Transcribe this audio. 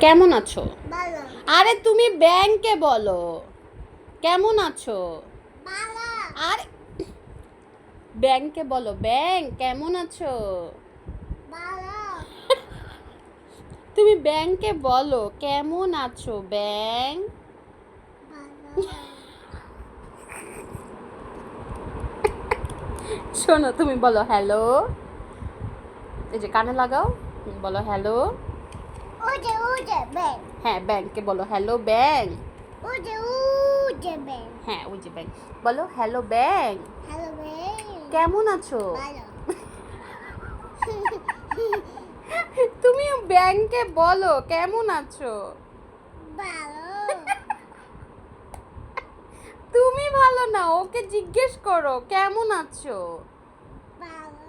কেমন আছো? ভালো। আরে তুমি ব্যাংকে বলো কেমন আছো? ভালো। আরে ব্যাংকে বলো ব্যাংক কেমন আছো? ভালো। তুমি ব্যাংকে বলো কেমন আছো ব্যাংক? ভালো। শোনো তুমি বলো হ্যালো, এই যে কানে লাগাও, বলো হ্যালো। উজে ব্যাং। হ্যাঁ ব্যাংকে বলো হ্যালো ব্যাংক। উজে ব্যাং। হ্যাঁ ওই যে ব্যাংক বলো হ্যালো ব্যাংক হ্যালো ব্যাং। কেমন আছো? ভালো। তুমি ব্যাংকে বলো কেমন আছো? ভালো। তুমি ভালো না, ওকে জিজ্ঞেস করো কেমন আছো? ভালো।